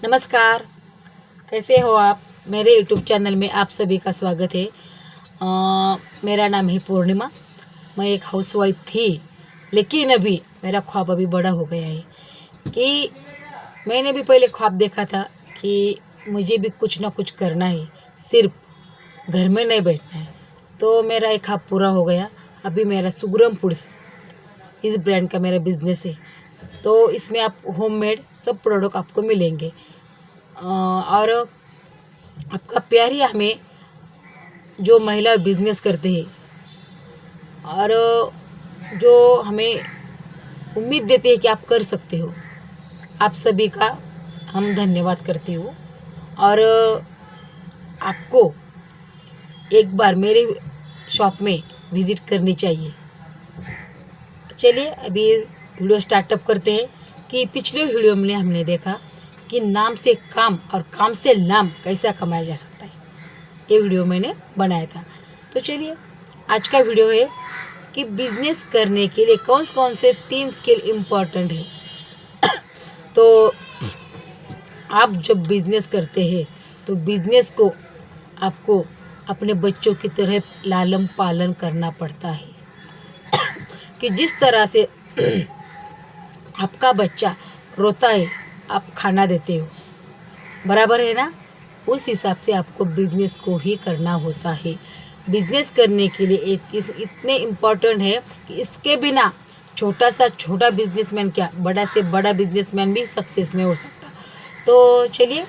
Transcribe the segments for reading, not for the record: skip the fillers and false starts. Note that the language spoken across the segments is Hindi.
नमस्कार, कैसे हो आप। मेरे यूट्यूब चैनल में आप सभी का स्वागत है। मेरा नाम है पूर्णिमा। मैं एक हाउसवाइफ थी, लेकिन अभी मेरा ख्वाब अभी बड़ा हो गया है कि मैंने भी पहले ख्वाब देखा था कि मुझे भी कुछ ना कुछ करना है, सिर्फ घर में नहीं बैठना है। तो मेरा एक ख्वाब पूरा हो गया। अभी मेरा सुगरम फूड्स इस ब्रांड का मेरा बिजनेस है। तो इसमें आप होममेड सब प्रोडक्ट आपको मिलेंगे और आपका प्यार ही हमें जो महिला बिजनेस करते हैं और जो हमें उम्मीद देते हैं कि आप कर सकते हो, आप सभी का हम धन्यवाद करते हो। और आपको एक बार मेरे शॉप में विज़िट करनी चाहिए। चलिए अभी वीडियो स्टार्टअप करते हैं कि पिछले वीडियो में हमने देखा कि नाम से काम और काम से नाम कैसा कमाया जा सकता है। ये वीडियो मैंने बनाया था। तो चलिए आज का वीडियो है कि बिजनेस करने के लिए कौन कौन से 3 स्किल इम्पॉर्टेंट है। तो आप जब बिजनेस करते हैं तो बिजनेस को आपको अपने बच्चों की तरह लालन पालन करना पड़ता है कि जिस तरह से आपका बच्चा रोता है आप खाना देते हो, बराबर है ना। उस हिसाब से आपको बिजनेस को ही करना होता है। बिजनेस करने के लिए इतने इम्पोर्टेंट है कि इसके बिना छोटा सा छोटा बिजनेसमैन क्या बड़ा से बड़ा बिजनेसमैन भी सक्सेस नहीं हो सकता। तो चलिए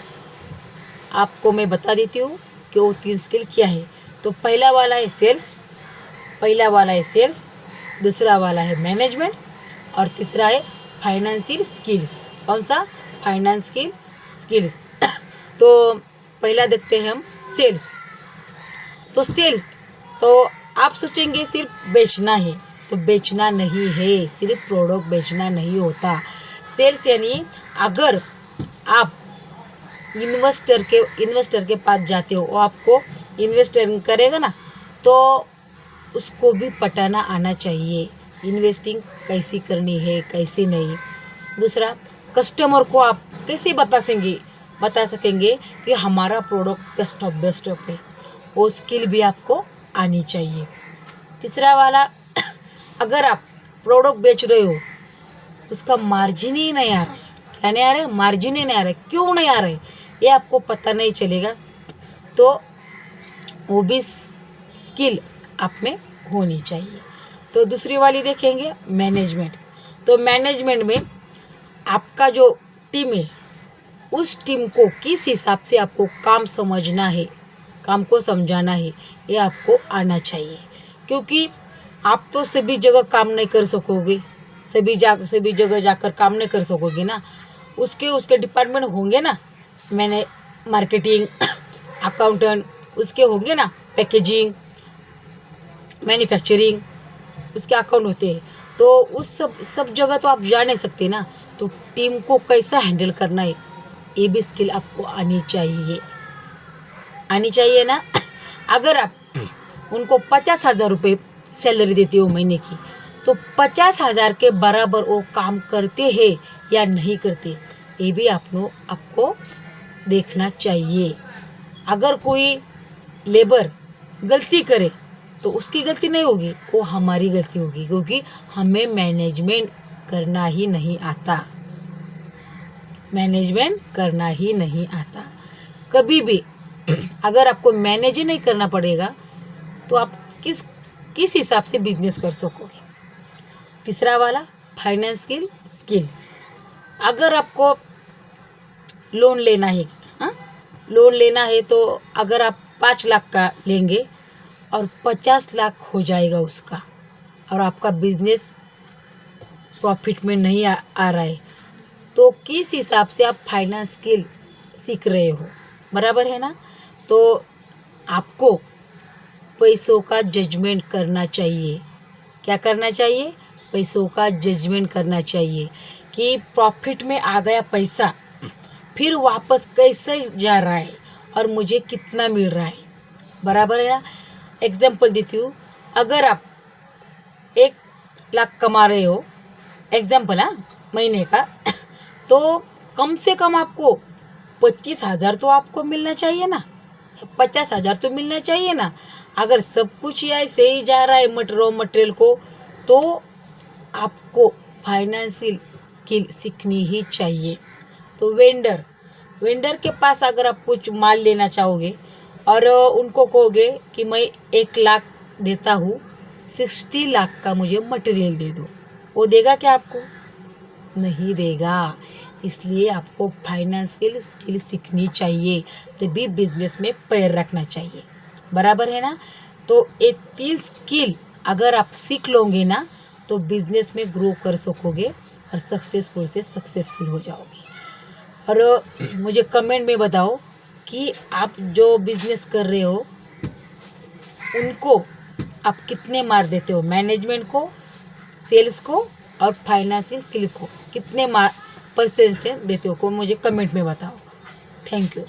आपको मैं बता देती हूँ कि वो 3 स्किल क्या है। तो पहला वाला है सेल्स, दूसरा वाला है मैनेजमेंट और तीसरा है फाइनेंशियल स्किल्स। कौन सा? Financial skills. तो पहला देखते हैं हम सेल्स। तो सेल्स तो आप सोचेंगे सिर्फ बेचना है, तो बेचना नहीं है, सिर्फ प्रोडक्ट बेचना नहीं होता। सेल्स यानी अगर आप इन्वेस्टर के पास जाते हो, वो आपको इन्वेस्टिंग करेगा ना, तो उसको भी पटाना आना चाहिए इन्वेस्टिंग कैसी करनी है कैसी नहीं। दूसरा, कस्टमर को आप कैसे बता सकेंगे कि हमारा प्रोडक्ट बेस्ट ऑफ है, वो स्किल भी आपको आनी चाहिए। तीसरा वाला, अगर आप प्रोडक्ट बेच रहे हो उसका मार्जिन ही नहीं आ रहा, क्या नहीं आ रहा है? मार्जिन ही नहीं आ रहा है। क्यों नहीं आ रहा है ये आपको पता नहीं चलेगा, तो वो भी स्किल आप में होनी चाहिए। तो दूसरी वाली देखेंगे मैनेजमेंट। तो मैनेजमेंट में आपका जो टीम है उस टीम को किस हिसाब से आपको काम समझना है, काम को समझाना है, ये आपको आना चाहिए। क्योंकि आप तो सभी जगह काम नहीं कर सकोगे, सभी जगह जाकर काम नहीं कर सकोगे ना। उसके डिपार्टमेंट होंगे ना, मैंने मार्केटिंग अकाउंटेंट, उसके होंगे ना पैकेजिंग मैन्युफैक्चरिंग, उसके अकाउंट होते हैं। तो उस सब जगह तो आप जा नहीं सकते ना। तो टीम को कैसा हैंडल करना है ये भी स्किल आपको आनी चाहिए ना। अगर आप उनको 50,000 रुपये सैलरी देते हो महीने की, तो 50,000 के बराबर वो काम करते हैं या नहीं करते, ये भी आपको देखना चाहिए। अगर कोई लेबर गलती करे तो उसकी गलती नहीं होगी, वो हमारी गलती होगी, क्योंकि हमें मैनेजमेंट करना ही नहीं आता। कभी भी अगर आपको मैनेज ही नहीं करना पड़ेगा तो आप किस हिसाब से बिजनेस कर सकोगे। तीसरा वाला फाइनेंशियल स्किल। अगर आपको लोन लेना है, लोन लेना है, तो अगर आप 5 लाख का लेंगे और 50 लाख हो जाएगा उसका, और आपका बिजनेस प्रॉफिट में नहीं आ रहा है, तो किस हिसाब से आप फाइनेंस स्किल सीख रहे हो, बराबर है ना। तो आपको पैसों का जजमेंट करना चाहिए। क्या करना चाहिए? पैसों का जजमेंट करना चाहिए कि प्रॉफिट में आ गया पैसा, फिर वापस कैसे जा रहा है और मुझे कितना मिल रहा है, बराबर है ना। एग्जाम्पल देती हूँ, अगर आप 1 लाख कमा रहे हो, एग्जाम्पल महीने का, तो कम से कम आपको 25,000 तो आपको मिलना चाहिए ना, 50,000 तो मिलना चाहिए ना। अगर सब कुछ ऐसे ही जा रहा है रॉ मटेरियल को, तो आपको फाइनेंशियल स्किल सीखनी ही चाहिए। तो वेंडर के पास अगर आप कुछ माल लेना चाहोगे और उनको कहोगे कि मैं 1 लाख देता हूँ, 60 लाख का मुझे मटेरियल दे दो, वो देगा क्या आपको? नहीं देगा। इसलिए आपको फाइनेंशियल स्किल सीखनी चाहिए, तभी बिजनेस में पैर रखना चाहिए। बराबर है ना? तो ये 3 स्किल अगर आप सीख लोगे ना, तो बिजनेस में ग्रो कर सकोगे और सक्सेसफुल से सक्सेसफुल हो जाओगे। और मुझे कमेंट में बताओ कि आप जो बिजनेस कर रहे हो उनको आप कितने मार्क देते हो, मैनेजमेंट को, सेल्स को और फाइनेंशियल स्किल को कितने परसेंटेज देते हो, को मुझे कमेंट में बताओ। Thank you.